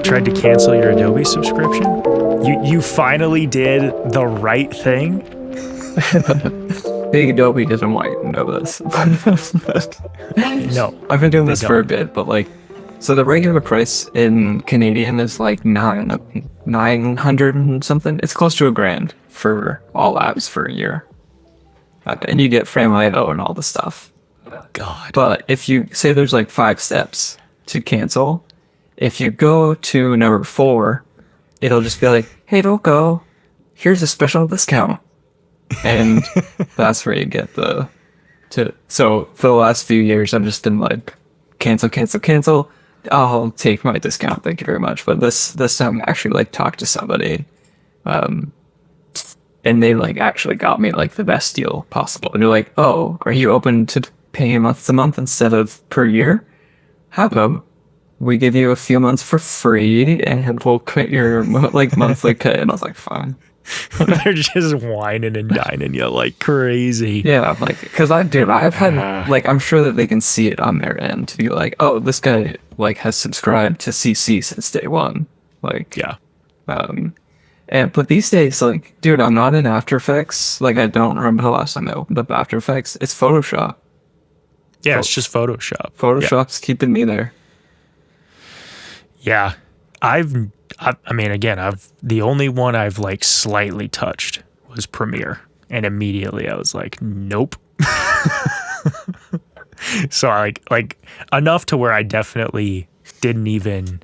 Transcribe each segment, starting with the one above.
tried to cancel your Adobe subscription? You finally did the right thing? Big Adobe doesn't want you to know this. No, I've been doing they this for a don't. bit, but like, so the regular price in Canadian is like 900 and something. It's close to $1,000 for all apps for a year. And you get Framelito and all the stuff. God. But if you say there's like 5 steps to cancel, if you go to number 4, it'll just be like, hey, don't go. Here's a special discount. And that's where you get so for the last few years, I've just been like, cancel, cancel, cancel. I'll take my discount. Thank you very much. But this time I actually like talked to somebody, and they like actually got me like the best deal possible. And they're like, oh, are you open to paying month to month instead of per year? How about we give you a few months for free and we'll cut your like monthly cut? And I was like, fine. They're just whining and dining you like crazy. Yeah, like, because I've had, like, I'm sure that they can see it on their end to be like, oh, this guy, like, has subscribed to CC since day one. Like, Yeah. but these days, like, dude, I'm not in After Effects. Like, I don't remember the last time I opened up After Effects. It's Photoshop. Yeah, it's just Photoshop. Photoshop's keeping me there. Yeah. I mean, again, the only one I've like slightly touched was Premiere, and immediately I was like, nope. So I like enough to where I definitely didn't even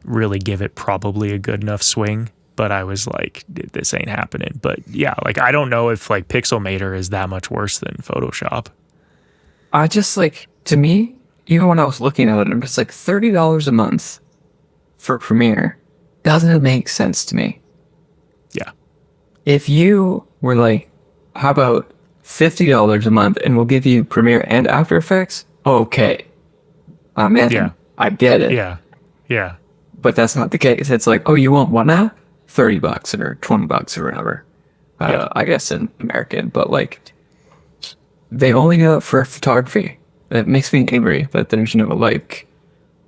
really give it probably a good enough swing, but I was like, this ain't happening. But yeah, like I don't know if like Pixelmator is that much worse than Photoshop. I just, like, to me, even when I was looking at it, I'm just like, $30 a month for Premiere doesn't make sense to me. Yeah. If you were like, how about $50 a month and we'll give you Premiere and After Effects? Okay. I'm in. Yeah. I get it. Yeah. Yeah. But that's not the case. It's like, oh, you want one app? $30 or $20 or whatever. Yeah. I guess in American, but like, they only do it for photography. It makes me angry that there's no like,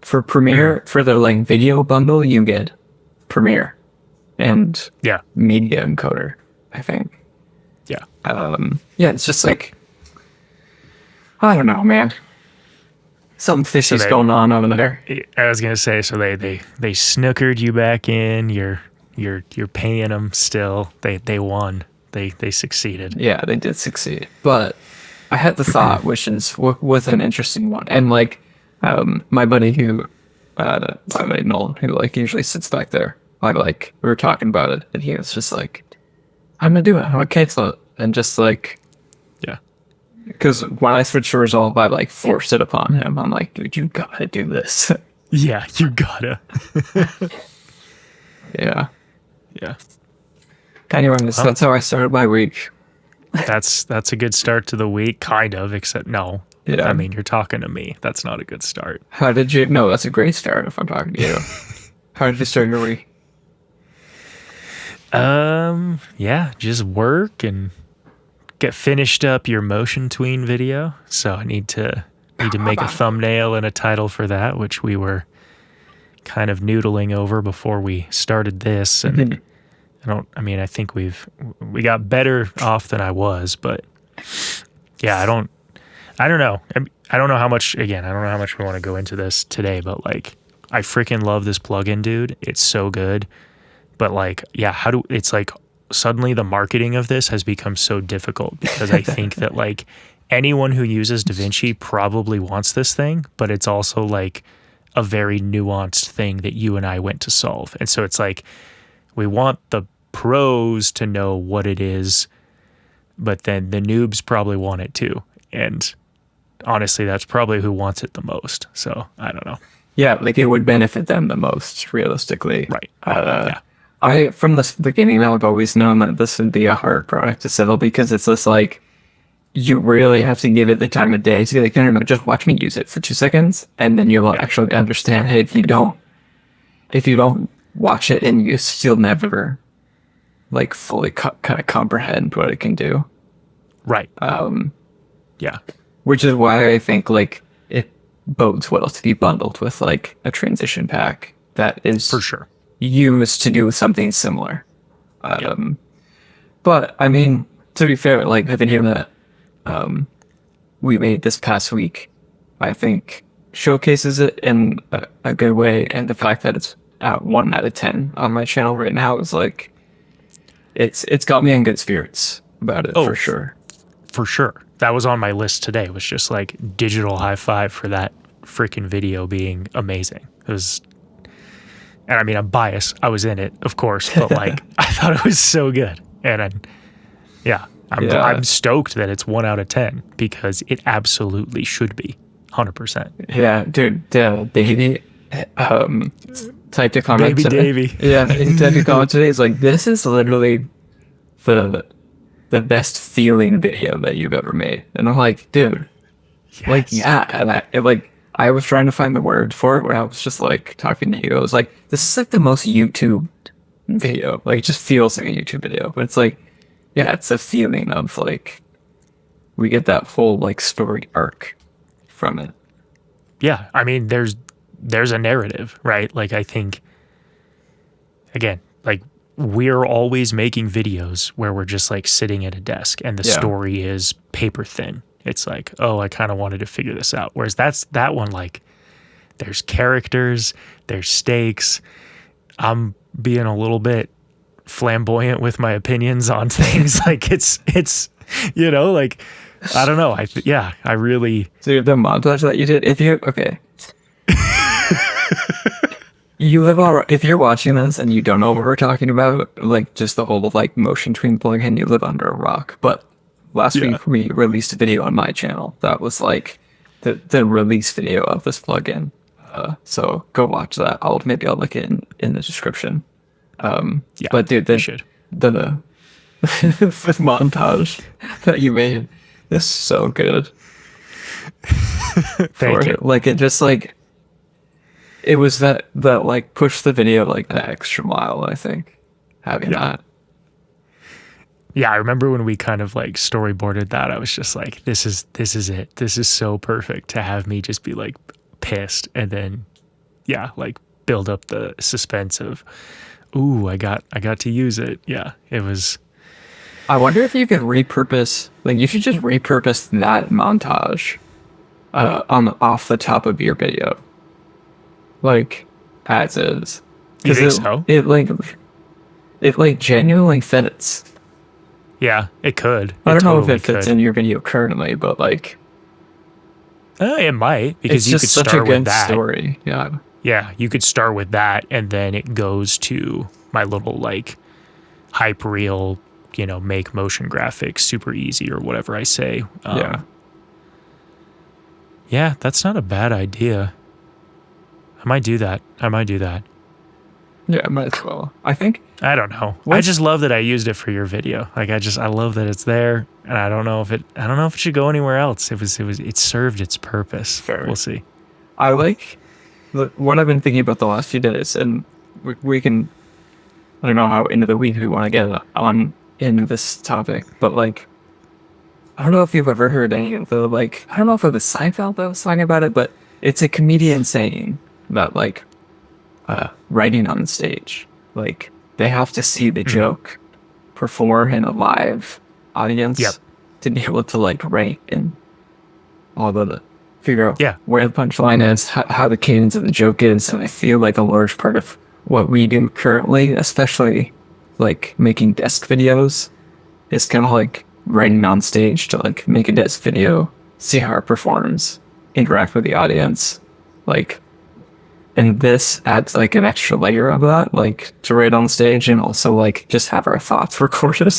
for Premiere, for the like video bundle, you get Premiere and Yeah. Media Encoder, I think. Yeah. Yeah, it's just like, I don't know, man. Something fishy's going on over there. I was gonna say, so they snookered you back in. You're paying them still. They won. They succeeded. Yeah, they did succeed. But I had the thought, which is with an interesting one, and like, my buddy Nolan, who like usually sits back there, we were talking about it, and he was just like, I'm gonna do it. I'm gonna cancel it, and just like, Yeah. because when I switched to Resolve, I like forced it upon him. I'm like, dude, you gotta do this. Yeah, you gotta. Yeah. Yeah. Anyway, so that's how I started my week. That's a good start to the week, kind of, except no. Yeah. I mean, you're talking to me. That's not a good start. How did you? No, that's a great start. If I'm talking to you, how did you start your week? Yeah, just work and get finished up your motion tween video. So I need to make a thumbnail and a title for that, which we were kind of noodling over before we started this. And I think we got better off than I was, but yeah, I don't know. I don't know how much, again, I don't know how much we want to go into this today, but like, I freaking love this plugin, dude. It's so good. But like, yeah, it's like suddenly the marketing of this has become so difficult because I think that like anyone who uses DaVinci probably wants this thing, but it's also like a very nuanced thing that you and I went to solve. And so it's like, we want the pros to know what it is, but then the noobs probably want it too. And honestly, that's probably who wants it the most. So I don't know. Yeah, like it would benefit them the most, realistically. Right. Yeah. From the beginning, I've always known that this would be a hard product to settle because it's just like, you really have to give it the time of day to be like, no, just watch me use it for 2 seconds, and then you'll actually understand it. If you don't watch it and use, you'll never like fully kind of comprehend what it can do. Right. Yeah. Which is why I think like it bodes well to be bundled with like a transition pack that is For sure. used to do something similar. But I mean, to be fair, like the video that we made this past week, I think showcases it in a good way, and the fact that it's at 1 out of 10 on my channel right now is like, it's got me in good spirits about it for sure. For sure. That was on my list today. It was just like digital high five for that freaking video being amazing. It was, and I mean, I'm biased. I was in it, of course, but like, I thought it was so good. And I'm stoked that it's 1 out of 10 because it absolutely should be 100%. Yeah, dude, Davey typed a comment. Baby today. Davey. Yeah, he typed a comment today. It's like, this is literally the best feeling video that you've ever made. And I'm like, dude, like, yeah. And I was trying to find the word for it when I was just like talking to you. I was like, this is like the most YouTube video. Like, it just feels like a YouTube video. But it's like, yeah, it's a feeling of like, we get that whole like story arc from it. Yeah. I mean, there's a narrative, right? Like, I think, again, like, we're always making videos where we're just like sitting at a desk and the story is paper thin. It's like, oh, I kind of wanted to figure this out. Whereas that one, like, there's characters, there's stakes. I'm being a little bit flamboyant with my opinions on things. Like, it's, you know, like, I don't know. I really. So the montage that you did, okay. If you're watching this and you don't know what we're talking about, like just the whole like motion tween plugin, you live under a rock. But last week we released a video on my channel that was like the release video of this plugin. So go watch that. Maybe I'll link it in the description. But dude, the montage that you made is so good. Thank you. Like, it just like, it was that like pushed the video like the extra mile, I think, having that. Yeah, I remember when we kind of like storyboarded that, I was just like, this is it. This is so perfect to have me just be like pissed and then like build up the suspense of, ooh, I got to use it. Yeah, it was. I wonder if you could repurpose, like, you should just repurpose that montage off the top of your video. Like, as is. You think so? It like genuinely fits. Yeah, it could. I don't know if it fits in your video currently, but like, it might, because it's you just could such start a good with that. story. Yeah. Yeah, you could start with that, and then it goes to my little like hype reel, you know, make motion graphics super easy or whatever I say. Yeah, that's not a bad idea. I might do that. Yeah, I might as well. I think. I don't know. I just love that I used it for your video. Like, I love that it's there, and I don't know if it should go anywhere else. It served its purpose. Fair. We'll see. I like what I've been thinking about the last few days, and we can. I don't know how into the weeds we want to get on in this topic, but like, I don't know if you've ever heard any of the like. I don't know if it was Seinfeld that was talking about it, but it's a comedian saying that like, writing on stage, like, they have to see the joke perform in a live audience to be able to like write and all the figure out where the punchline is, how the cadence of the joke is. And I feel like a large part of what we do currently, especially like making desk videos, is kind of like writing on stage to like make a desk video, see how it performs, interact with the audience, like. And this adds like an extra layer of that, like to write on stage and also like just have our thoughts recorded.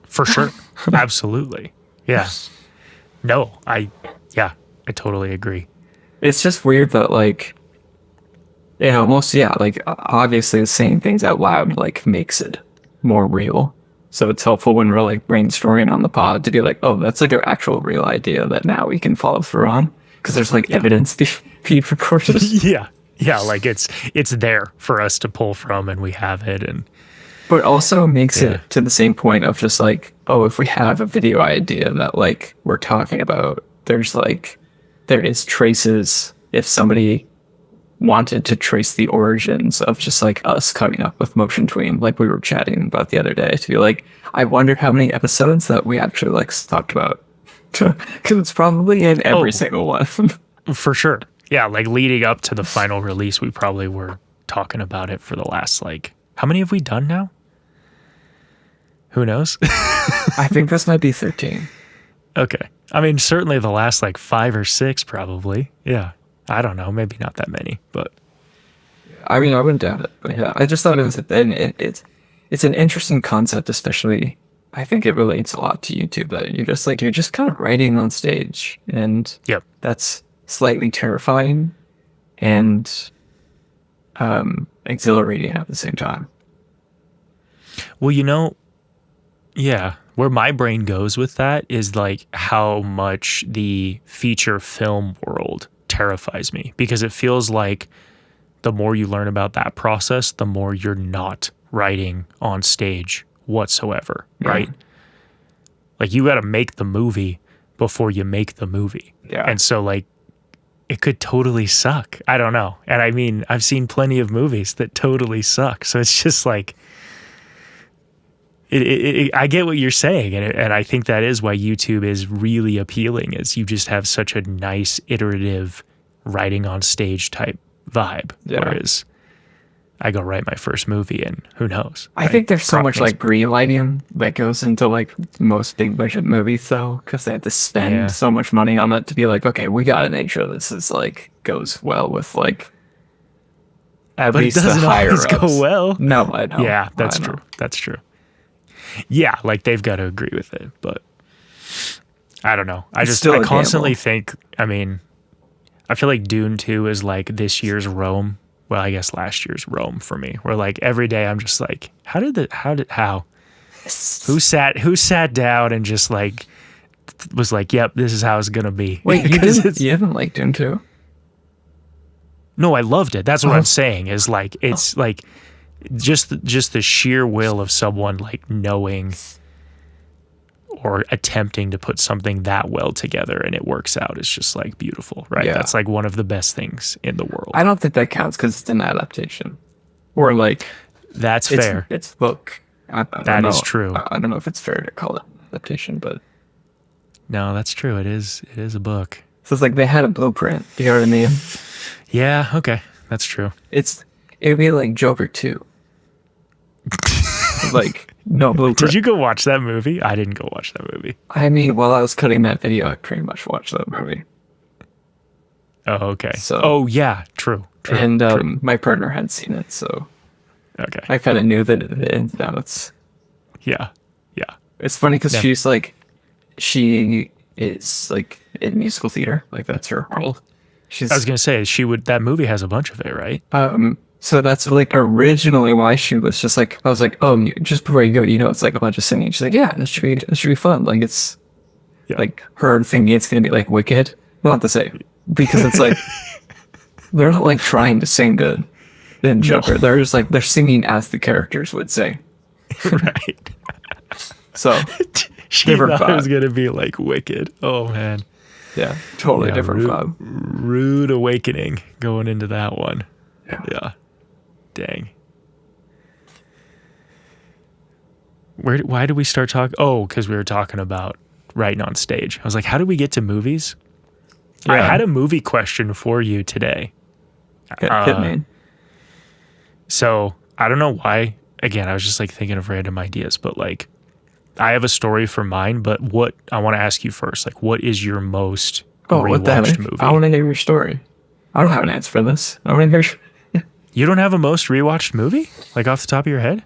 For sure. Absolutely. Yeah. No, I totally agree. It's just weird that like, like obviously saying things out loud like makes it more real. So it's helpful when we're like brainstorming on the pod to be like, oh, that's like an actual real idea that now we can follow through on. Because there's like evidence being recorded. Yeah, like it's there for us to pull from, and we have it. And but also makes it to the same point of just like, oh, if we have a video idea that like we're talking about, there is traces if somebody wanted to trace the origins of just like us coming up with Motion Tween, like we were chatting about the other day, to be like, I wondered how many episodes that we actually like talked about. Because it's probably in every single one. For sure. Yeah, like leading up to the final release, we probably were talking about it for the last, like, how many have we done now? Who knows? I think this might be 13. Okay. I mean, certainly the last like 5 or 6 probably. Yeah. I don't know. Maybe not that many, but. I mean, I wouldn't doubt it. But yeah, I just thought it was, it's an interesting concept, especially, I think it relates a lot to YouTube, that you're just kind of writing on stage. And Yep. that's slightly terrifying and exhilarating at the same time. Well, yeah, where my brain goes with that is like how much the feature film world terrifies me, because it feels like the more you learn about that process, the more you're not writing on stage whatsoever, right? Like you got to make the movie before you make the movie. Yeah. And so like it could totally suck. I don't know. And I mean, I've seen plenty of movies that totally suck. So it's just like, I get what you're saying, and I think that is why YouTube is really appealing, is you just have such a nice iterative writing on stage type vibe. Yeah. Whereas I go write my first movie and who knows? I think there's so much like green lighting that goes into like most big budget movies though, because they have to spend so much money on it to be like, okay, we gotta make sure this is like goes well with like at but least it doesn't the higher always ups. go well. No, I know. Yeah, that's I know. true. That's true. Yeah, like they've got to agree with it, but I don't know. I constantly think, I mean, I feel like Dune 2 is like this year's Rome. Well, I guess last year's Rome for me, where like every day I'm just like, how? Who sat down and just like was like, yep, this is how it's gonna be. Wait, you haven't liked Dune 2? No, I loved it. That's what I'm saying, is like, it's like just the sheer will of someone like knowing or attempting to put something that well together and it works out. It's just like beautiful, right? Yeah. That's like one of the best things in the world. I don't think that counts because it's an adaptation. Or like... That's fair. It's book. That is true. I don't know if it's fair to call it adaptation, but... No, that's true. It is a book. So it's like they had a blueprint. You know what I mean? Yeah, okay. That's true. It'd be like Joker 2. Like, no blueprint. Did you go watch that movie? I didn't go watch that movie. I mean, while I was cutting that video, I pretty much watched that movie. Oh, okay. So, yeah, true. And true. my partner had seen it, so okay. I kind of knew that the ins and outs. Yeah. It's funny because she is like in musical theater, like that's her world. I was gonna say that movie has a bunch of it, right? So that's like originally why she was just like, I was like, oh, just before you go, it's like a bunch of singing. She's like, yeah, this should be fun. Like it's like her thinking it's gonna be like Wicked. Well, not the same, because it's like they're not like trying to sing good in Joker. They're just like they're singing as the characters would sing. Right. So she thought it was gonna be like Wicked. Oh man. Yeah, totally different vibe. Rude awakening going into that one. Yeah. Dang. Why did we start talking? Oh, because we were talking about writing on stage. I was like, how did we get to movies? Yeah. I had a movie question for you today. Hit me. So I don't know why. Again, I was just like thinking of random ideas, but like I have a story for mine, but what I want to ask you first, like what is your most rewatched movie? I want to hear your story. I don't have an answer for this. I want to hear. You don't have a most rewatched movie? Like off the top of your head?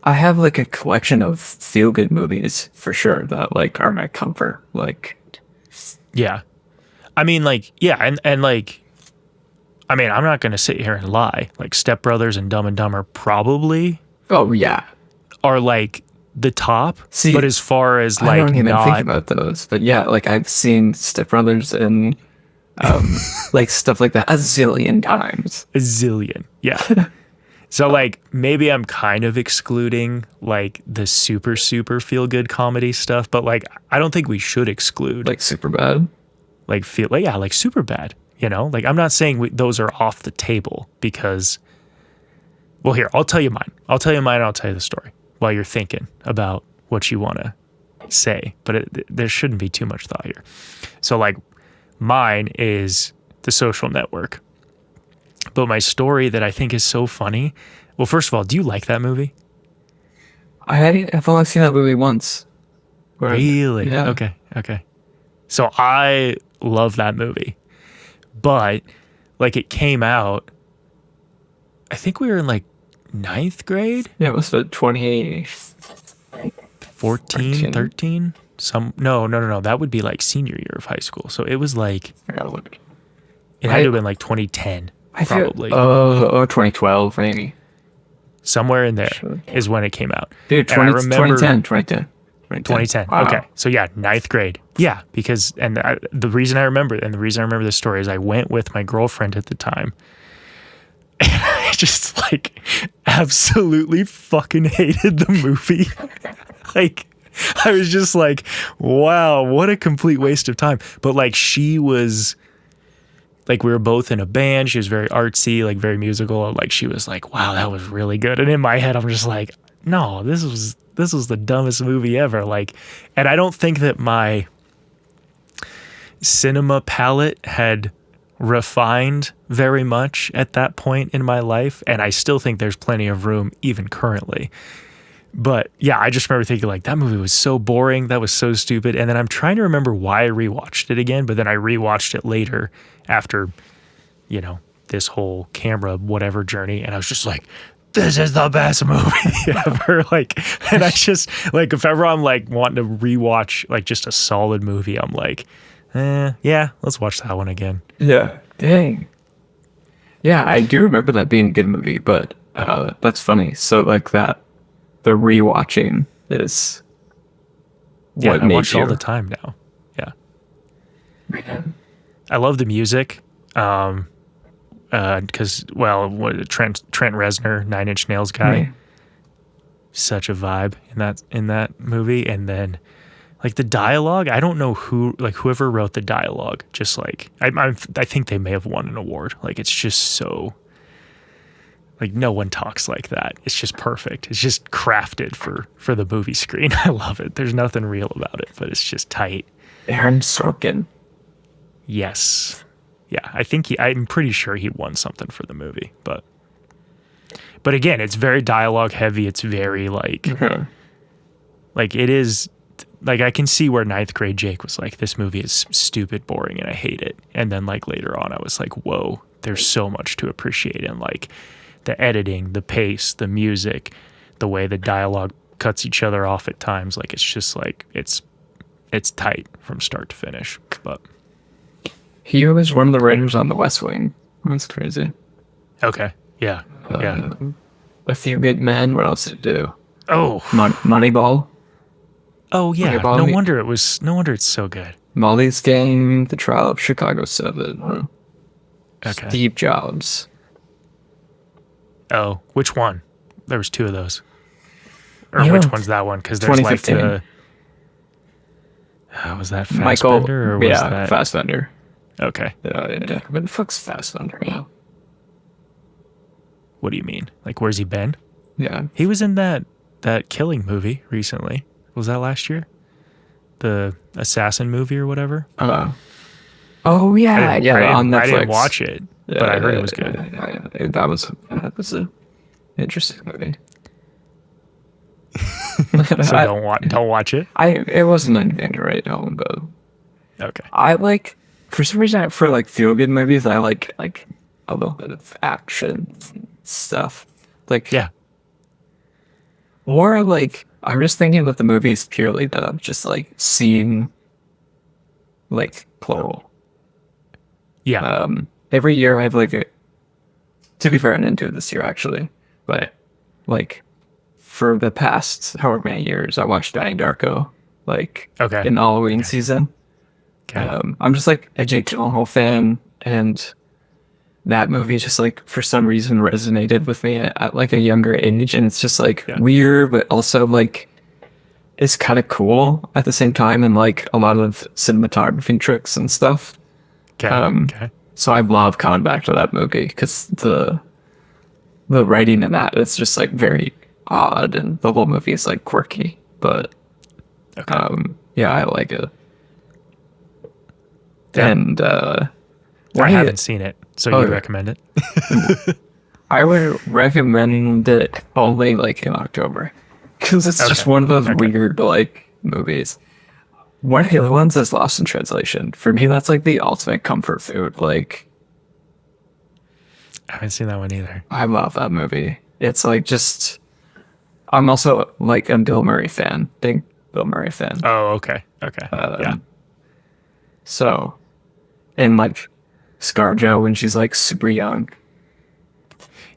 I have like a collection of feel-good movies for sure that like are my comfort. Like, yeah. I mean, like, yeah, and like, I mean, I'm not going to sit here and lie. Like Step Brothers and Dumb and Dumber probably are like the top. See, but as far as like I don't even think about those. But yeah, like I've seen Step Brothers and like stuff like that a zillion times. A zillion, yeah. So like maybe I'm kind of excluding like the super feel good comedy stuff, but like I don't think we should exclude like Superbad. Like Superbad. You know, like I'm not saying those are off the table because, well, here, I'll tell you mine. I'll tell you mine. And I'll tell you the story while you're thinking about what you want to say. But there shouldn't be too much thought here. So like mine is The Social Network. But my story that I think is so funny. Well, first of all, do you like that movie? I've only seen that movie once. Really? Yeah. Okay. So I love that movie. But like it came out, I think we were in like 9th grade? Yeah, it was the 2014, 14, 13? No. That would be like senior year of high school. So it was like, I gotta look. it had to have been like 2010, probably. 2012, maybe. Somewhere in there Sure. is when it came out. Dude, And I remember 2010. 2010. Wow. Okay. So yeah, 9th grade. Yeah, because the reason I remember this story is I went with my girlfriend at the time. And I just like absolutely fucking hated the movie. Like I was just like, wow, what a complete waste of time. But like she was like, we were both in a band. She was very artsy, like very musical. Like she was like, wow, that was really good. And in my head, I'm just like, no, this was the dumbest movie ever. Like, and I don't think that my cinema palette had refined very much at that point in my life. And I still think there's plenty of room even currently. But yeah, I just remember thinking like that movie was so boring. That was so stupid. And then I'm trying to remember why I rewatched it again. But then I rewatched it later after, you know, this whole camera whatever journey. And I was just like, this is the best movie ever. Like, and I just like, if ever I'm like wanting to rewatch like just a solid movie, I'm like, yeah, let's watch that one again. Yeah. Dang. Yeah, I do remember that being a good movie, but that's funny. So like that, the rewatching is Yeah, what I made watch it you. all the time now. Yeah. I love the music. Because Trent Reznor, Nine Inch Nails guy, Right. such a vibe in that movie. And then like the dialogue, I don't know whoever wrote the dialogue. Just like I think they may have won an award. Like it's just so like no one talks like that. It's just perfect. It's just crafted for the movie screen. I love it. There's nothing real about it, but it's just tight. Aaron Sorkin. Yes. Yeah, I'm pretty sure he won something for the movie, but again, it's very dialogue heavy. It's very like it is like I can see where 9th grade Jake was like, this movie is stupid, boring, and I hate it. And then like later on, I was like, whoa, there's so much to appreciate in like the editing, the pace, the music, the way the dialogue cuts each other off at times. Like it's just like it's tight from start to finish, but. He was one of the writers on The West Wing. That's crazy. Okay. Yeah. Yeah. A Few Good Men. What else did it do? Oh. Moneyball. Oh yeah. Moneyball. No wonder it's so good. Molly's Game. The Trial of Chicago 7. Okay. Steve Jobs. Oh, which one? There was 2 of those. Or Yeah. which one's that one? Because there's like 2015. was that Michael. Fassbender or was Yeah, that? Fassbender. Okay. Yeah. What the fuck's Fassbender? Yeah. What do you mean? Like, where's he been? Yeah. He was in that Killing movie recently. Was that last year? The Assassin movie or whatever. Oh yeah, on Netflix. I didn't watch it, but I heard it was good. Yeah. That was an interesting movie. So don't watch it. It wasn't anything to write home, but Okay. I like, for some reason, for like feel good movies, I like a little bit of action stuff. Like, Yeah. or like, I'm just thinking about the movies purely that I've just like seen, like plural. Yeah. Every year I have like to be fair, I didn't do it this year actually, but like for the past however many years, I watched Donnie Darko, like Okay. in the Halloween season. Okay. I'm just like a Jake Gyllenhaal fan, and that movie just like for some reason resonated with me at like a younger age, and it's just like weird, but also like it's kind of cool at the same time, and like a lot of cinematography tricks and stuff. Okay. Okay. So I love coming back to that movie because the writing in that it's just like very odd, and the whole movie is like quirky. But Okay. yeah, I like it. Yeah. And I why- haven't seen it, so Oh, you yeah. recommend it? I would recommend it only like in October because it's just Okay. one of those Okay. weird like movies. One of the other ones is Lost in Translation. For me, that's like the ultimate comfort food. Like, I haven't seen that one either. I love that movie. It's like just. I'm also like a Bill Murray fan. Big Bill Murray fan. Oh, okay. Okay. Yeah. So, and like ScarJo when she's like super young.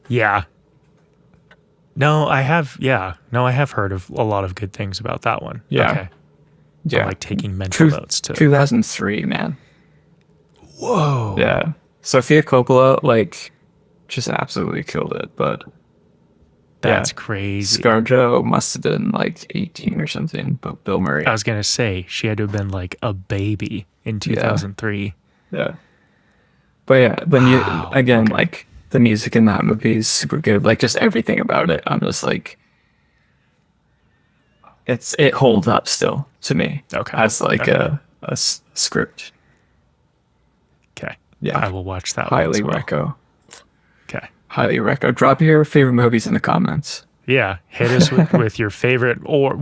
Yeah. No, I have. Yeah. No, I have heard of a lot of good things about that one. Yeah. Okay. Yeah. I'm like taking mental notes too. 2003, man. Whoa. Yeah. Sofia Coppola, like, just absolutely killed it. But That's yeah. crazy. ScarJo must have been like 18 or something. But Bill Murray. I was gonna say she had to have been like a baby in 2003. Yeah. But yeah, the Wow, again, okay. like the music in that movie is super good. Like just everything about it. I'm just like, it holds up still to me. Okay. As like Okay. a script. Okay. Yeah. I will watch that one. Highly as well. reco. Okay. Highly reco. Drop your favorite movies in the comments. Yeah, hit us with your favorite or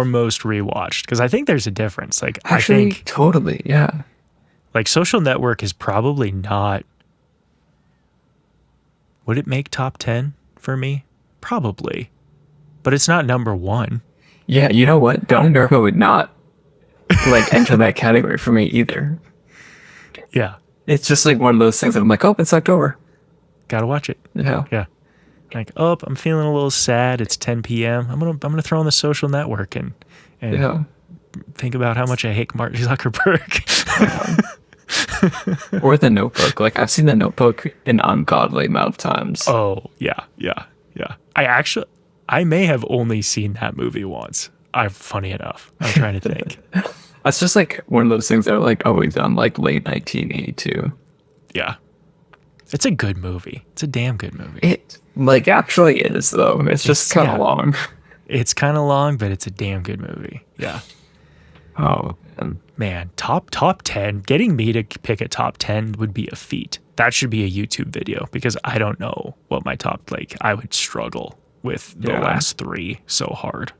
most rewatched, because I think there's a difference. Like Actually, I think totally. Yeah. like Social Network is probably not. Would it make top 10 for me? Probably, but it's not number one. Yeah. You know what? Donnie Darko would not like enter that category for me either. Yeah, It's just like one of those things that I'm like, oh, it's October. gotta watch it. Yeah. Yeah, like I'm feeling a little sad. It's 10 p.m. I'm gonna throw on the Social Network and Yeah. think about how much I hate Mark Zuckerberg. Or The Notebook. Like I've seen The Notebook an ungodly amount of times. Oh, yeah. I may have only seen that movie once. Funny enough. I'm trying to think. That's just like one of those things that are like always done like late 1982. Yeah. It's a good movie. It's a damn good movie. It like actually is though. It's just kind of yeah. long. It's kind of long, but it's a damn good movie. Yeah. Oh, man. Man, top 10. Getting me to pick a top 10 would be a feat. That should be a YouTube video because I don't know what my top, like, I would struggle with the Yeah. last three so hard.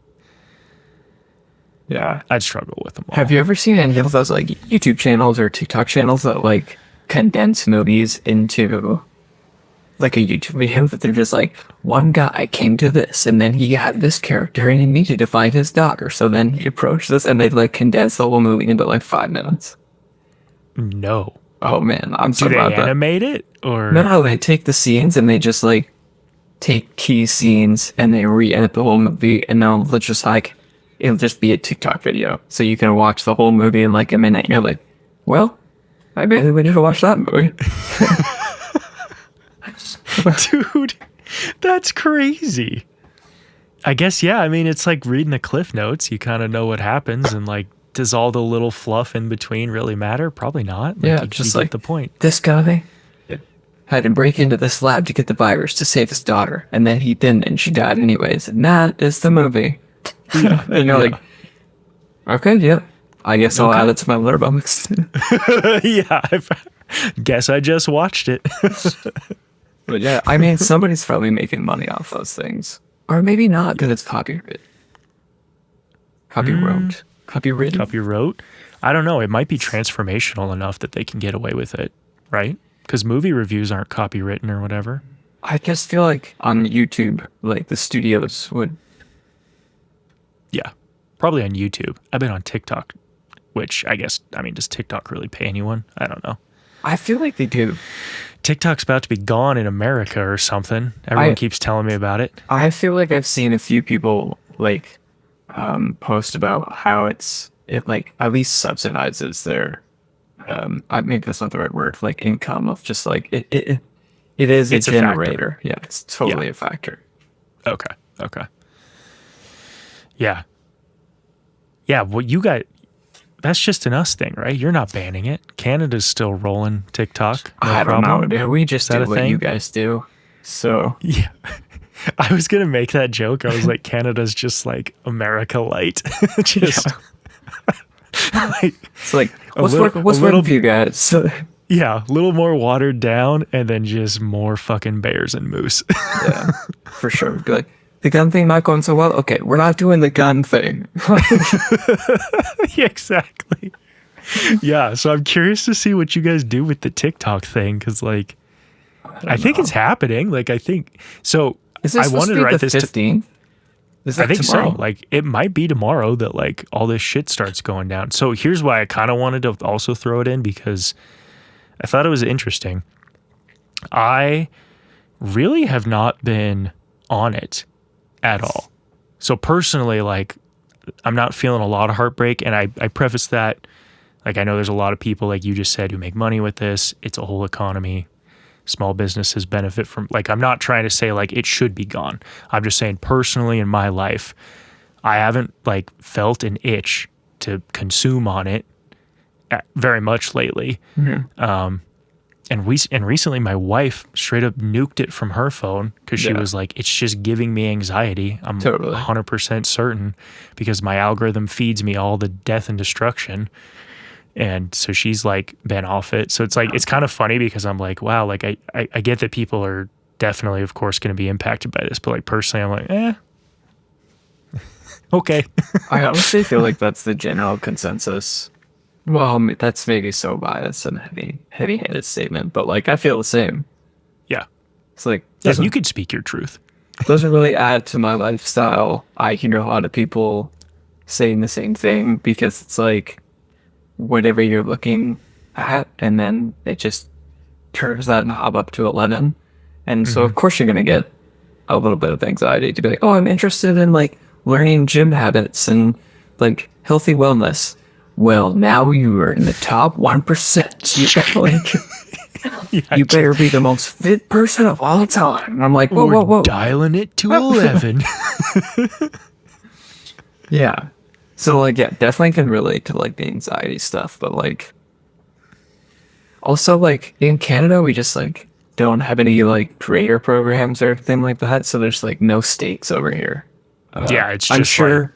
Yeah. I'd struggle with them all. Have you ever seen any of those like YouTube channels or TikTok channels that like condense movies into like a YouTube video that they're just like, one guy came to this and then he had this character and he needed to find his daughter. So then he approached this and they like condense the whole movie into like 5 minutes. No. Oh man, I'm so Do they about that. animate it or No, they take the scenes and they just like take key scenes and they re-edit the whole movie and now it's just like it'll just be a TikTok video. So you can watch the whole movie in like a minute and you're like, well, I bet we need to watch that movie. Dude, that's crazy. I guess, yeah. I mean, it's like reading the Cliff Notes. You kind of know what happens, and like, does all the little fluff in between really matter? Probably not. Like, Yeah, you just get like the point. This guy had to break into this lab to get the virus to save his daughter, and then he didn't, and she died anyways. And that is the movie. And you're like, okay, yeah. I guess I'll add it to my Letterboxd. Yeah, guess I just watched it. But yeah, I mean, somebody's probably making money off those things. Or maybe not, because it's copyright. Copyright. Copyrighted? Copyright? I don't know. It might be transformational enough that they can get away with it, right? Because movie reviews aren't copywritten or whatever. I just feel like on YouTube, like the studios would. Yeah, probably on YouTube. I've been on TikTok, which I guess, I mean, does TikTok really pay anyone? I don't know. I feel like they do. TikTok's about to be gone in America or something. Everyone keeps telling me about it. I feel like I've seen a few people like post about how it like at least subsidizes their I maybe that's not the right word, like income of just like it is It's a a factor. generator. Yeah, it's totally Yeah. a factor. Okay. Yeah. Yeah, well, you got that's just an us thing, right? You're not banning it. Canada's still rolling TikTok. No I don't problem. know, dude. We just that do a what thing? you guys do. So Yeah. I was going to make that joke. I was like, Canada's just like America light. Just like, it's like, A what's little- working a little- for you guys? So, yeah, a little more watered down and then just more fucking bears and moose. yeah, for sure. Be like, the gun thing not going so well. Okay, we're not doing the gun thing. Yeah, exactly. Yeah, so I'm curious to see what you guys do with the TikTok thing because, like, I think it's happening. Like, I think so. Is this I supposed wanted to to be write the this. 15th? Is I that think tomorrow? so. Like, it might be tomorrow that like all this shit starts going down. So here's why I kind of wanted to also throw it in because I thought it was interesting. I really have not been on it at all. So personally, like, I'm not feeling a lot of heartbreak. And I preface that, like, I know there's a lot of people, like you just said, who make money with this. It's a whole economy. Small businesses benefit from, like, I'm not trying to say, like, it should be gone. I'm just saying personally in my life, I haven't, like, felt an itch to consume on it very much lately. And recently my wife straight up nuked it from her phone because she Yeah. was like, it's just giving me anxiety. I'm Totally. 100% certain because my algorithm feeds me all the death and destruction. And so she's like been off it. So it's like, it's kind of funny because I'm like, wow, like I get that people are definitely, of course, going to be impacted by this. But like personally, I'm like, okay. I honestly feel like that's the general consensus. Well, that's maybe so biased and heavy-handed statement, but like I feel the same. Yeah. It's like Yeah, doesn't, you could speak your truth. doesn't really add to my lifestyle. I hear a lot of people saying the same thing because it's like whatever you're looking at, and then it just turns that knob up to 11, and so of course you're gonna get a little bit of anxiety to be like, oh, I'm interested in like learning gym habits and like healthy wellness. Well, now you are in the top 1%. You better, Yeah, you better be the most fit person of all time. And I'm like, whoa, we're whoa, whoa. dialing it to 11. Yeah. So like, yeah, definitely can relate to like the anxiety stuff, but like, also like in Canada, we just like don't have any like creator programs or anything like that. So there's like no stakes over here. Yeah, it's I'm just sure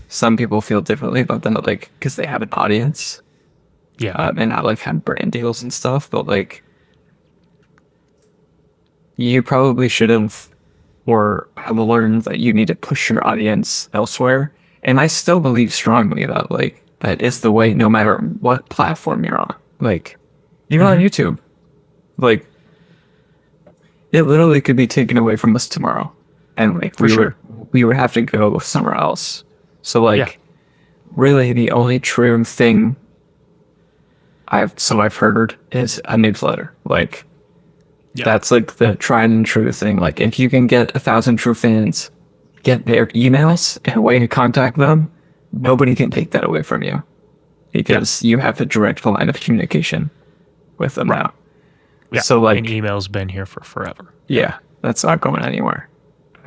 some people feel differently about them, like because they have an audience yeah. and not like have brand deals and stuff. But like, you probably should have or have learned that you need to push your audience elsewhere. And I still believe strongly that like that is the way, no matter what platform you're on. Like, even on YouTube, like it literally could be taken away from us tomorrow, and like we would have to go somewhere else. So like, Yeah. really, the only true thing I've heard is a newsletter. Like, Yeah. that's like the tried and true thing. Like, if you can get 1,000 true fans, get their emails and a way to contact them, nobody can take that away from you because you have a direct line of communication with them now. Yeah. So like, and email's been here for forever. yeah, that's not going anywhere.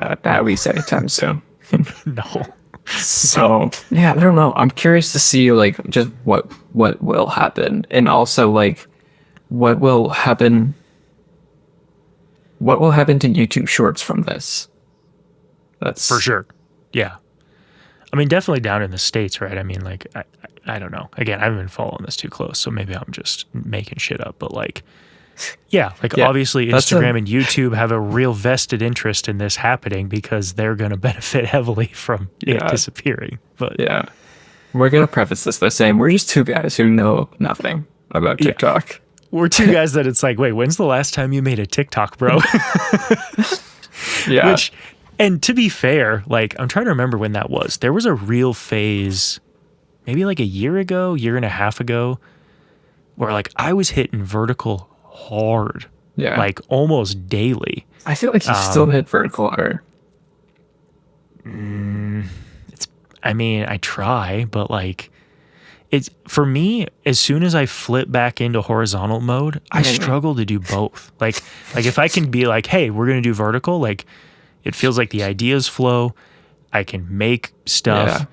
At least anytime soon. No. So yeah, I don't know. I'm curious to see like just what will happen, and also like what will happen to YouTube Shorts from this. That's For sure. Yeah. I mean, definitely down in the States, right? I mean, like, I don't know. Again, I haven't been following this too close, so maybe I'm just making shit up. But like, yeah, like Yeah, obviously that's Instagram and YouTube have a real vested interest in this happening because they're going to benefit heavily from it Yeah. disappearing. But Yeah, we're gonna preface this by saying we're just two guys who know nothing about Yeah. TikTok. we're two guys that it's like, wait, when's the last time you made a TikTok, bro? Yeah, Which, and to be fair, like, I'm trying to remember when that was. There was a real phase, maybe like a year and a half ago, where like I was hitting vertical hard, yeah. like almost daily. I feel like you still hit vertical hard. I mean, I try, but like, it's for me, as soon as I flip back into horizontal mode, I struggle to do both. Like if I can be like, hey, we're going to do vertical, like it feels like the ideas flow. I can make stuff. Yeah.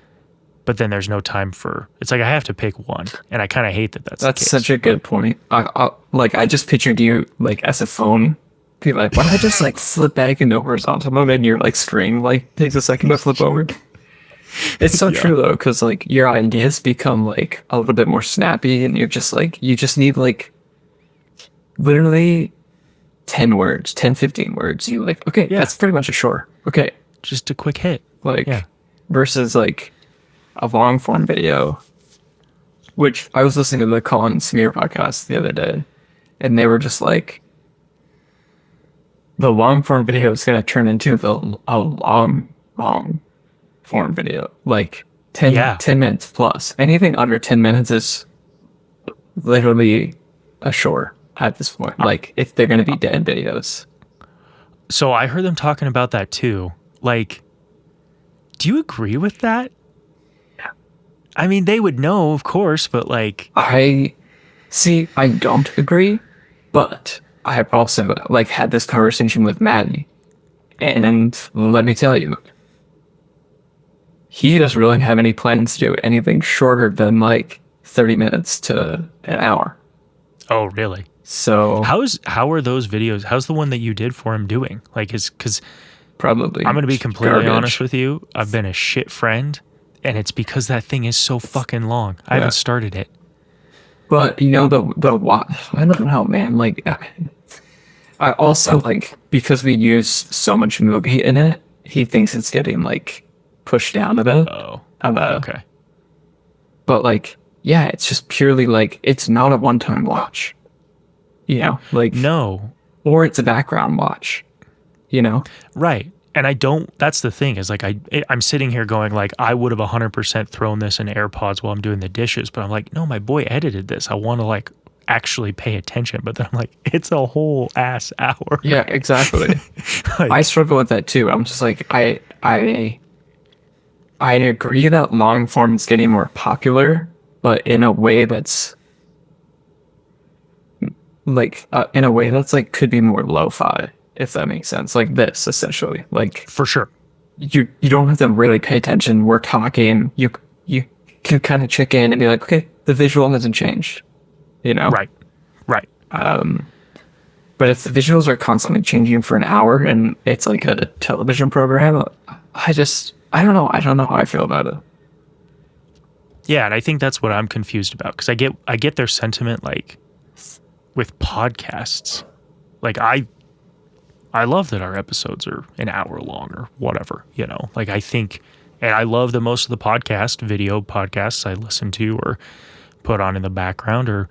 but then there's no time for, it's like I have to pick one, and I kind of hate that that's the That's case. such a good point. I just pictured you like as a phone. Be like, why don't I just like flip back into horizontal mode and your like screen like takes a second to flip over? It's so true though, because like your ideas become like a little bit more snappy, and you're just like you just need like literally 10 words, 10, 15 words. You like, okay, that's pretty much a short. Okay, Just a quick hit. like Yeah. versus like a long form video, which I was listening to the Colin Smear podcast the other day, and they were just like, the long form video is going to turn into a long form video, like 10 minutes plus. Anything under 10 minutes is literally a short at this point. Like if they're going to be dead videos. So I heard them talking about that too. Like, do you agree with that? Yeah. I mean, they would know, of course, but like, I don't agree, but I have also like had this conversation with Maddie, and let me tell you, he doesn't really have any plans to do anything shorter than like 30 minutes to an hour. oh, really? So How are those videos? How's the one that you did for him doing? Like, because probably I'm going to be completely garbage. honest with you. I've been a shit friend, and it's because that thing is so fucking long. I haven't started it. But you know I don't know, man. Like, I also like because we use so much movie in it. He thinks it's getting like pushed down a bit. Oh, Okay. okay. But like, yeah, it's just purely like it's not a one-time watch. You know, like No, or it's a background watch. You know, right. And I don't, that's the thing is like, I'm sitting here going like, I would have 100% thrown this in AirPods while I'm doing the dishes, but I'm like, no, my boy edited this. I want to like actually pay attention. But then I'm like, it's a whole ass hour. yeah, exactly. Like, I struggle with that too. I'm just like I agree that long form is getting more popular, but in a way that's like could be more lo-fi, if that makes sense. Like this, essentially. Like for sure. you don't have to really pay attention. We're talking. You can kind of check in and be like, okay, the visual hasn't changed. You know, Right. But if the visuals are constantly changing for an hour and it's like a television program, I don't know. I don't know how I feel about it. Yeah. And I think that's what I'm confused about. Cause I get their sentiment like with podcasts. Like I love that our episodes are an hour long or whatever, you know, like I think, and I love that most of the video podcasts I listen to or put on in the background are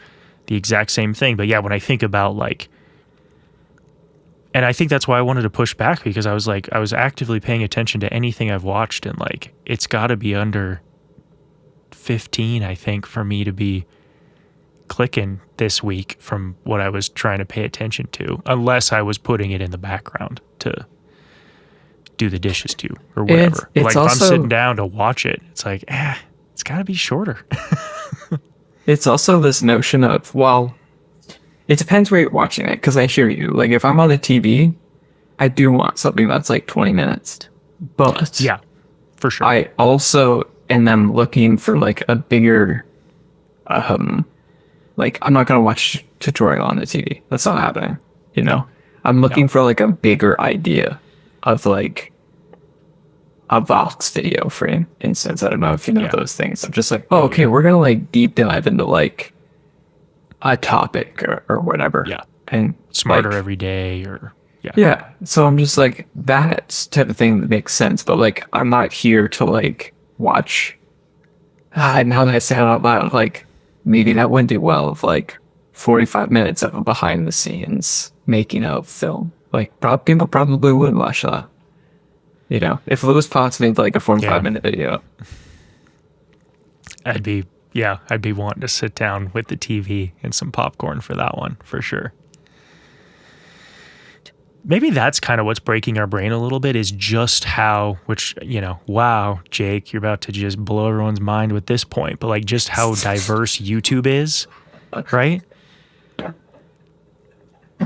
the exact same thing. But yeah, when I think about like, and I think that's why I wanted to push back, because I was like, I was actively paying attention to anything I've watched, and like, it's got to be under 15, I think, for me to be clicking this week from what I was trying to pay attention to, unless I was putting it in the background to do the dishes to or whatever. It's like also, if I'm sitting down to watch it, it's like, it's got to be shorter. It's also this notion of, well, it depends where you're watching it, because I hear you. Like if I'm on the TV, I do want something that's like 20 minutes. But Yeah, for sure. I also am looking for like a bigger like I'm not gonna watch tutorial on the TV. That's not happening. You know? I'm looking for like a bigger idea of like a Vox video, for instance. I don't know if you know those things. I'm just like, oh, okay, we're gonna like deep dive into like a topic or whatever. Yeah. And Smarter like, every day or yeah. So I'm just like, that type of thing that makes sense. But like, I'm not here to like watch. Now that I say it out loud, like maybe that wouldn't do well of like 45 minutes of a behind the scenes making of film. Like people probably wouldn't watch that. You know, if Louis Potts made like a 45-minute video. I'd be wanting to sit down with the TV and some popcorn for that one, for sure. Maybe that's kind of what's breaking our brain a little bit, is just how, which, you know, wow, Jake, you're about to just blow everyone's mind with this point, but like just how diverse YouTube is, right?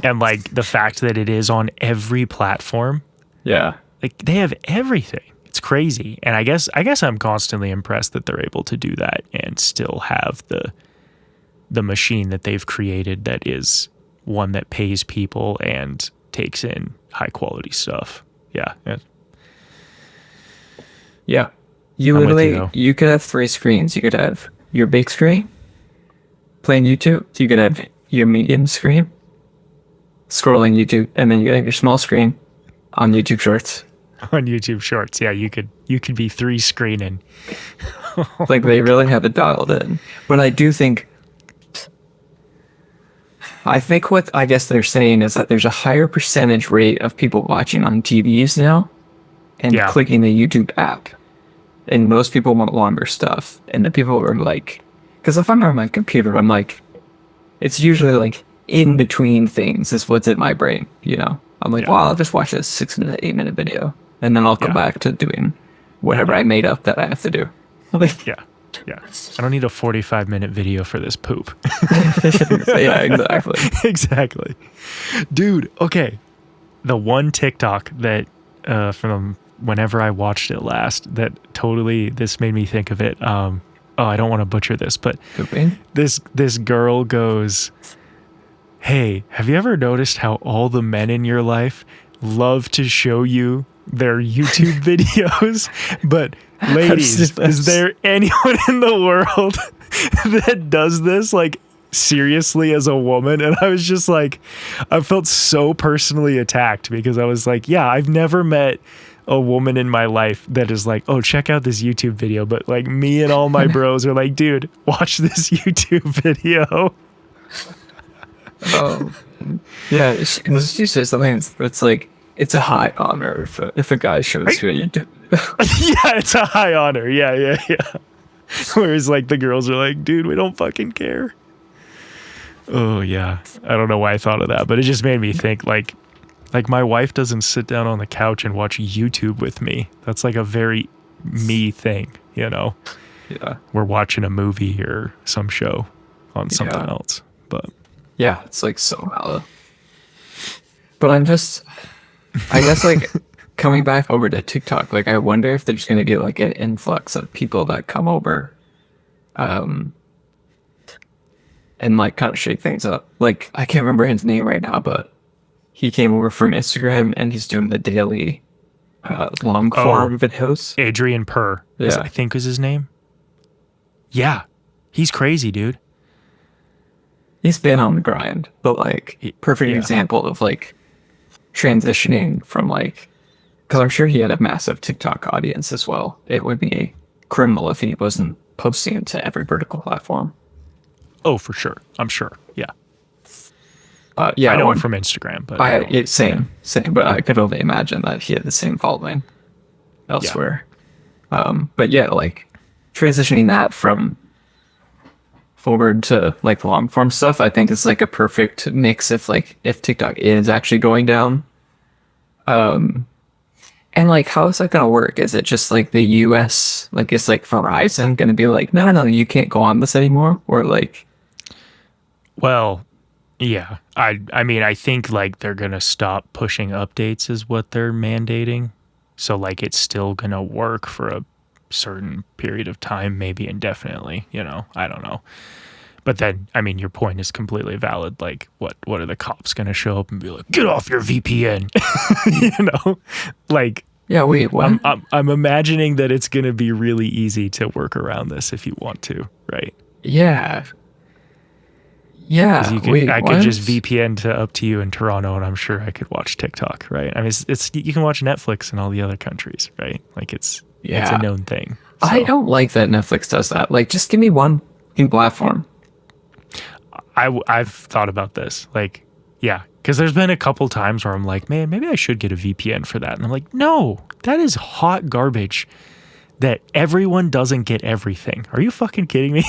And like the fact that it is on every platform. Yeah. Like they have everything. It's crazy. And I guess I'm constantly impressed that they're able to do that and still have the machine that they've created that is one that pays people and takes in high quality stuff. Yeah. Yeah. You I'm with literally, you, though. you could have 3 screens. You could have your big screen playing YouTube. You could have your medium screen scrolling YouTube, and then you could have your small screen on YouTube Shorts. On YouTube Shorts. Yeah, you could be 3 screening. Like, they really have it dialed in. But I do think what I guess they're saying is that there's a higher percentage rate of people watching on TVs now and Yeah. clicking the YouTube app. And most people want longer stuff. And the people are like, because if I'm on my computer, I'm like, it's usually like in between things is what's in my brain, you know? I'm like, Yeah. well, I'll just watch a 6-minute, 8-minute video. And then I'll go Yeah. back to doing whatever I made up that I have to do. Like, Yeah. Yeah. I don't need a 45-minute video for this poop. yeah, exactly. Exactly. Dude, okay. The one TikTok that from whenever I watched it last that totally this made me think of it. I don't want to butcher this, but Pooping? this girl goes, "Hey, have you ever noticed how all the men in your life love to show you their YouTube videos? But ladies, is there anyone in the world that does this like seriously as a woman?" And I was just like, I felt so personally attacked because I was like, yeah, I've never met a woman in my life that is like, oh, check out this YouTube video. But like me and all my bros are like, dude, watch this YouTube video. Oh, yeah. She says something. It's like it's a high honor if a guy shows you a YouTube. Yeah, it's a high honor. Yeah. Whereas like the girls are like, dude, we don't fucking care. Oh yeah. I don't know why I thought of that, but it just made me think like my wife doesn't sit down on the couch and watch YouTube with me. That's like a very me thing, you know? Yeah, We're watching a movie or some show on something Yeah. else. But yeah. It's like so valid. But I guess like coming back over to TikTok, like I wonder if there's gonna be like an influx of people that come over, and like kind of shake things up. Like I can't remember his name right now, but he came over from Instagram and he's doing the daily long form videos. Adrian Purr, Yeah. I think is his name. Yeah. He's crazy, dude. He's been on the grind, but like perfect yeah. example of like transitioning from like, because I'm sure he had a massive TikTok audience as well. It would be criminal if he wasn't posting to every vertical platform. Oh, for sure. I'm sure. Yeah. Yeah, I know one- him from Instagram, but same, but I could only imagine that he had the same following elsewhere. But yeah, like transitioning that from forward to like long form stuff, I think is like a perfect mix if TikTok is actually going down. And like, how is that gonna work? Is it just like the US, like it's like Verizon gonna be like, no, you can't go on this anymore? Or like, well, yeah. I mean, I think like they're going to stop pushing updates is what they're mandating. So like it's still going to work for a certain period of time, maybe indefinitely, you know. I don't know. But then, I mean, your point is completely valid. Like, what are the cops going to show up and be like, get off your VPN? You know, like, yeah, wait, what? I'm imagining that it's going to be really easy to work around this if you want to, right? Yeah. 'Cause I could what? just VPN to up to you in Toronto, and I'm sure I could watch TikTok, right? I mean, it's you can watch Netflix in all the other countries, right? Like it's a known thing. I So, don't like that Netflix does that. Like, just give me one platform. I've thought about this, like, yeah, because there's been a couple times where I'm like, man, maybe I should get a VPN for that, and I'm like, no, that is hot garbage. That everyone doesn't get everything. Are you fucking kidding me?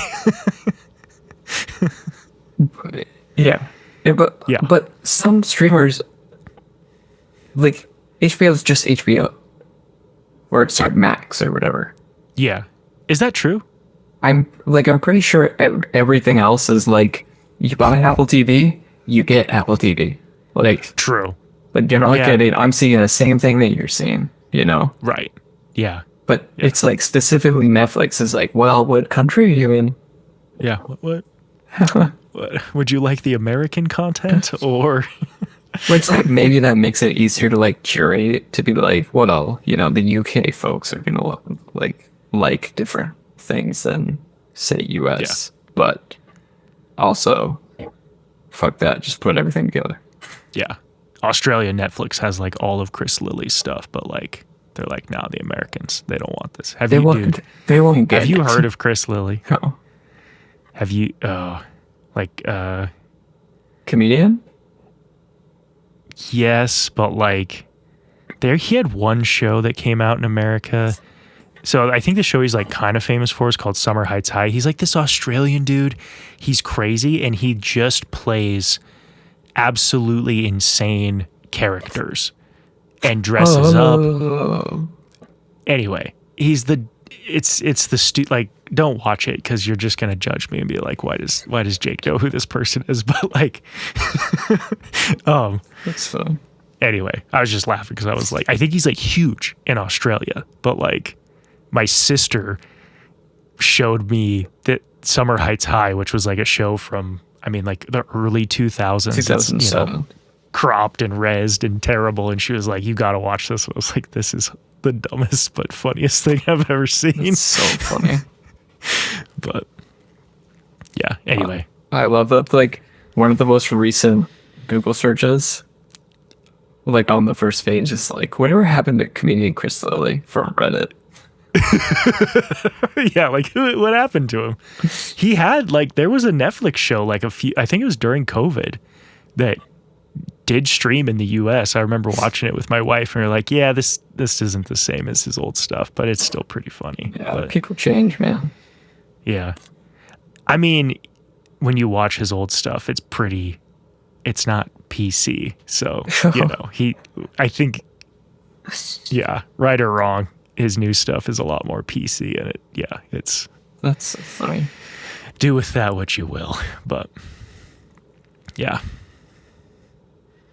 Yeah, Yeah. but some streamers, like HBO is just HBO, or it's like Max or whatever. Yeah, is that true? I'm pretty sure everything else is like, you buy Apple TV, you get Apple TV. Like, True. but you're not Yeah. getting. I'm seeing the same thing that you're seeing. You know. Right. Yeah. But it's like specifically Netflix is like, well, what country are you in? Yeah. What? What? Would you like the American content or? Well, it's like maybe that makes it easier to like curate to be like, well, you know, the UK folks are gonna like different things than say US. But also, fuck that, just put everything together. Yeah. Australia Netflix has like all of Chris Lilly's stuff, but like they're like, nah, the Americans, they don't want this. They won't get Have you it. heard of Chris Lilly? No. Have you Comedian? yes, but like he had one show that came out in America. So I think the show he's like kind of famous for is called Summer Heights High. He's like this Australian dude. He's crazy and he just plays absolutely insane characters and dresses up. Anyway, it's the like, don't watch it because you're just gonna judge me and be like, why does Jake know who this person is? But like, That's fun. anyway, I was just laughing because I was like, I think he's like huge in Australia, but like, my sister showed me that Summer Heights High, which was like a show from, I mean, like the early 2000s. 2007. You know, cropped and rezzed and terrible. And she was like, you got to watch this. I was like, this is the dumbest but funniest thing I've ever seen. It's so funny. But yeah, anyway. I love that. Like one of the most recent Google searches, like on the first page, is like, whatever happened to comedian Chris Lilly from Reddit? Yeah, like what happened to him? He had like, there was a Netflix show like I think it was during COVID that did stream in the US. I remember watching it with my wife and we were like, yeah, this isn't the same as his old stuff, but it's still pretty funny. Yeah, but, people change, man. yeah. I mean, when you watch his old stuff, it's not PC. So, you know, I think, yeah, right or wrong, his new stuff is a lot more PC and That's so funny. do with that what you will. But yeah.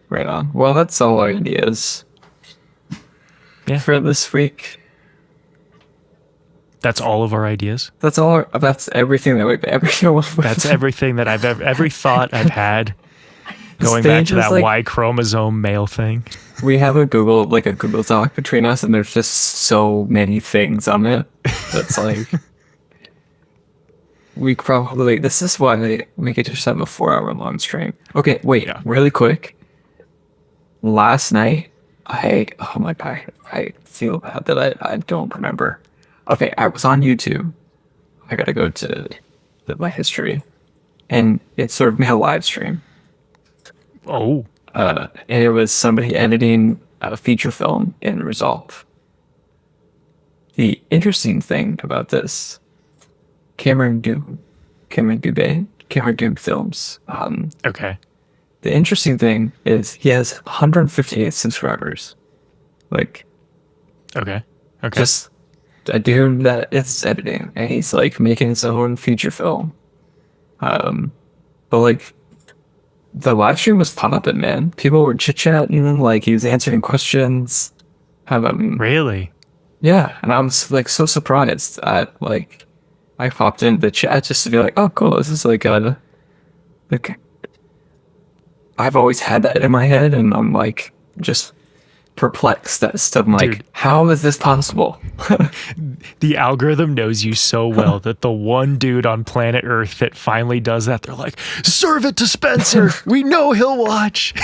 Right on. Well, that's all our ideas for this week. That's all of our ideas. That's everything that we've ever That's everything that every thought I've had going back to that Y chromosome male thing. We have a Google Doc between us, and there's just so many things on it. That's like, this is why we could just have a 4-hour long stream. Okay, wait, really quick. Last night, I feel bad that I don't remember. Okay, I was on YouTube. I gotta go to my history, and it served me a live stream. Oh. And it was somebody editing a feature film in Resolve. The interesting thing about this, Cameron Doom Films. Okay. The interesting thing is he has 158 subscribers. Like, okay. Just a dude that is editing, and he's like making his own feature film. But like, the live stream was popping, man. People were chit chatting, like he was answering questions. Really? Yeah, and I'm like so surprised. I popped into the chat just to be like, oh, cool. This is like I've always had that in my head, and I'm like just perplexed as to like, dude, how is this possible? The algorithm knows you so well that the one dude on planet Earth that finally does that, they're like, serve it to Spencer. We know he'll watch.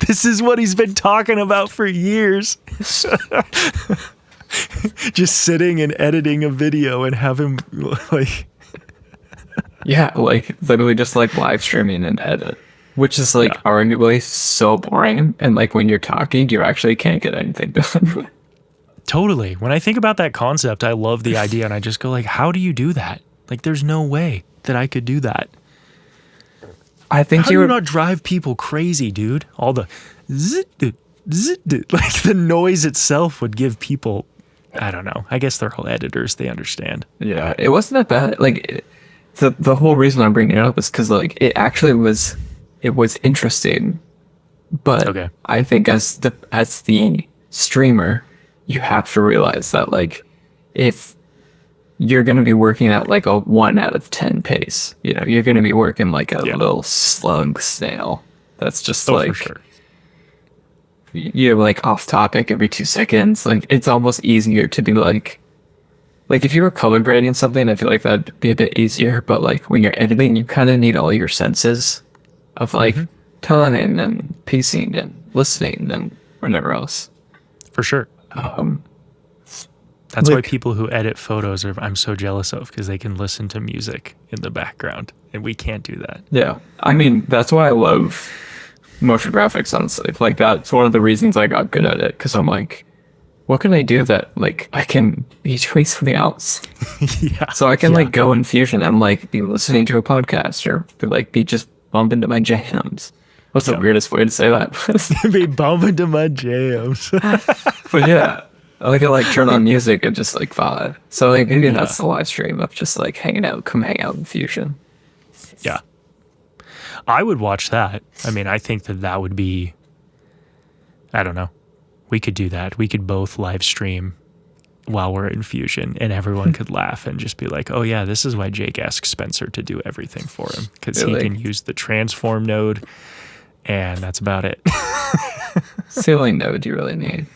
This is what he's been talking about for years. Just sitting and editing a video and have him like, yeah, like literally just like live streaming and edit. Which is like arguably so boring, and like when you're talking, you actually can't get anything done. Totally. When I think about that concept, I love the idea, and I just go like, how do you do that? Like, there's no way that I could do that. I think how do you not drive people crazy, dude? All the like the noise itself would give people, I don't know. I guess they're all editors. They understand. Yeah, it wasn't that bad. Like the whole reason I'm bringing it up is because like it actually was. It was interesting, but I think as the streamer, you have to realize that like if you're going to be working at like a 1 out of 10 pace, you know, you're going to be working like a little slug snail. That's just Oh, like, for sure. you're like off topic every 2 seconds. Like it's almost easier to be like if you were color grading something, I feel like that'd be a bit easier. But like when you're editing, you kind of need all your senses of like toning and pacing and listening and whatever else. For sure. Um, That's why like- people who edit photos I'm so jealous of, because they can listen to music in the background, and we can't do that. Yeah. I mean, that's why I love motion graphics, honestly. Like, that's one of the reasons I got good at it, because I'm like, what can I do that, like, I can be doing something else? Yeah. So I can, like, go in Fusion and, like, be listening to a podcast or, like, be just bumping to my jams. What's the weirdest way to say that? Be bumping to my jams. But yeah, I can, like, turn on music and just, like, vibe. So, like, maybe that's the live stream of just, like, hanging out, come hang out in Fusion. Yeah. I would watch that. I mean, I think that would be, I don't know. We could do that. We could both live stream while we're in Fusion, and everyone could laugh and just be like, oh yeah, this is why Jake asked Spencer to do everything for him, because he can use the transform node, and that's about it. It's the only node you really need.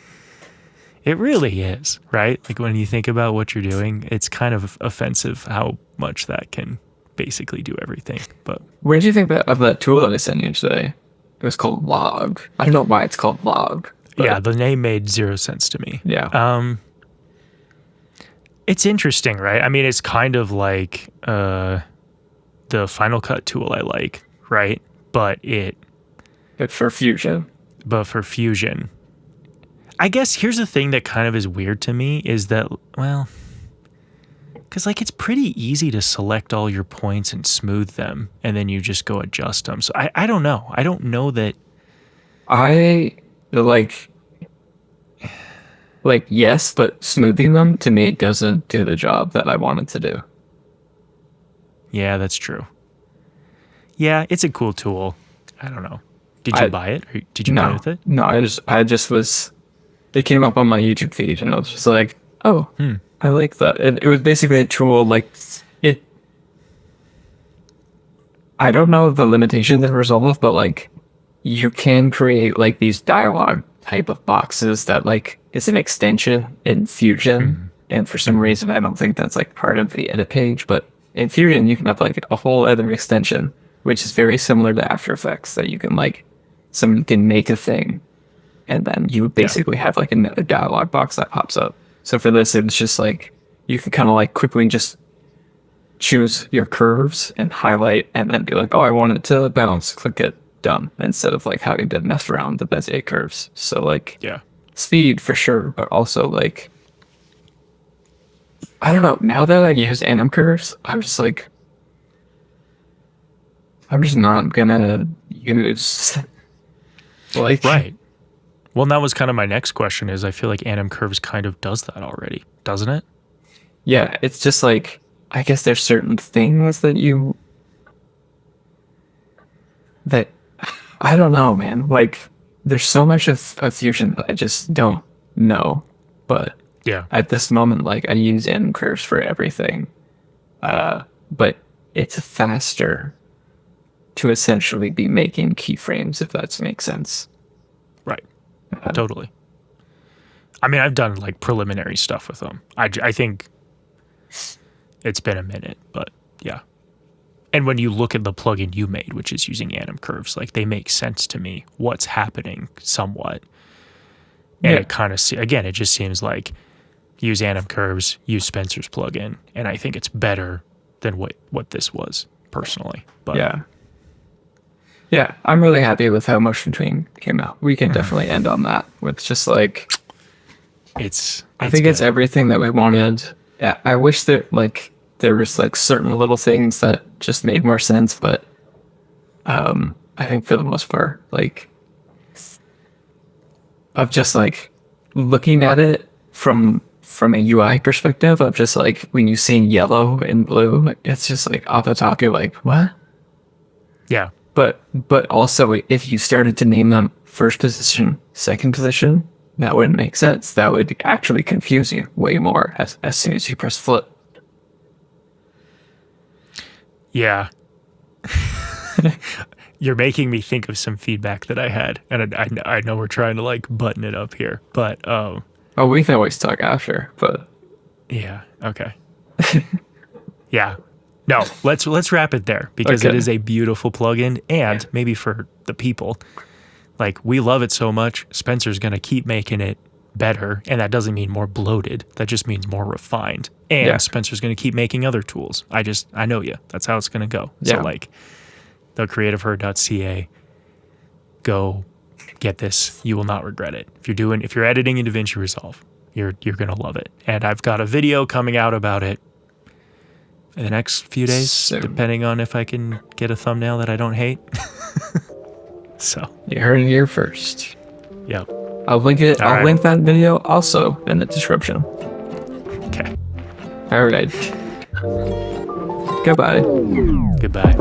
It really is, right? Like when you think about what you're doing, it's kind of offensive how much that can basically do everything. But Where do you think of that tool that I sent you today? It was called Log. I don't know why it's called Log. But yeah, the name made zero sense to me. Yeah. It's interesting, right? I mean, it's kind of like the Final Cut tool I like, right? But For Fusion. for Fusion, I guess here's the thing that kind of is weird to me is that, well, because like it's pretty easy to select all your points and smooth them, and then you just go adjust them. So I don't know. I don't know that. I like yes, but smoothing them to me doesn't do the job that I want it to do. Yeah, that's true. Yeah, it's a cool tool. I don't know. Did you buy it? Or did you play with it? No, I just was. It came up on my YouTube feed, and I was just like, oh, I like that. It was basically a tool like it. I don't know the limitations that resolve, but like you can create like these dialogue type of boxes that like is an extension in Fusion, and for some reason I don't think that's like part of the edit page, but in Fusion you can have like a whole other extension which is very similar to After Effects that you can like someone can make a thing and then you basically have like another dialogue box that pops up. So for this it's just like you can kind of like quickly just choose your curves and highlight and then be like, oh, I want it to bounce, click it, done, instead of like having to mess around the Bezier curves. So like speed for sure, but also like I don't know, now that I use anim curves, I'm just like I'm just not gonna use like Right. Well, that was kind of my next question is I feel like anim curves kind of does that already, doesn't it? Yeah, it's just like I guess there's certain things that I don't know, man. Like there's so much of Fusion that I just don't know. But Yeah. at this moment, like I use anim curves for everything. But it's faster to essentially be making keyframes, if that makes sense. Right. Totally. I mean, I've done like preliminary stuff with them. I think it's been a minute, but yeah. And when you look at the plugin you made, which is using anim curves, like they make sense to me what's happening somewhat. And it kind of, again, it just seems like use anim curves, use Spencer's plugin, and I think it's better than what this was personally. But yeah, I'm really happy with how Motion Tween came out. We can definitely end on that with just like I think it's everything that we wanted. Yeah, I wish that like there was like certain little things that just made more sense, but I think for the most part, like of just like looking at it from a UI perspective of just like when you see yellow and blue, it's just like off the top you're like, what? Yeah. But also if you started to name them first position, second position, That wouldn't make sense. That would actually confuse you way more as soon as you press flip. Yeah. You're making me think of some feedback that I had, and I know we're trying to like button it up here, but Oh, we can always talk after, but yeah, okay. Yeah. No, let's wrap it there because it Okay. is a beautiful plugin, and maybe for the people, like we love it so much, Spencer's going to keep making it better, and that doesn't mean more bloated. That just means more refined. And Yeah. Spencer's going to keep making other tools. I know you. That's how it's going to go. Yeah. So like thecreativeherd.ca, go get this. You will not regret it. If you're editing in DaVinci Resolve, you're going to love it. And I've got a video coming out about it in the next few days, Soon. depending on if I can get a thumbnail that I don't hate. So, You heard it here first. yep. I'll link it. All I'll right. link that video also in the description. Okay. All right. Goodbye. Goodbye.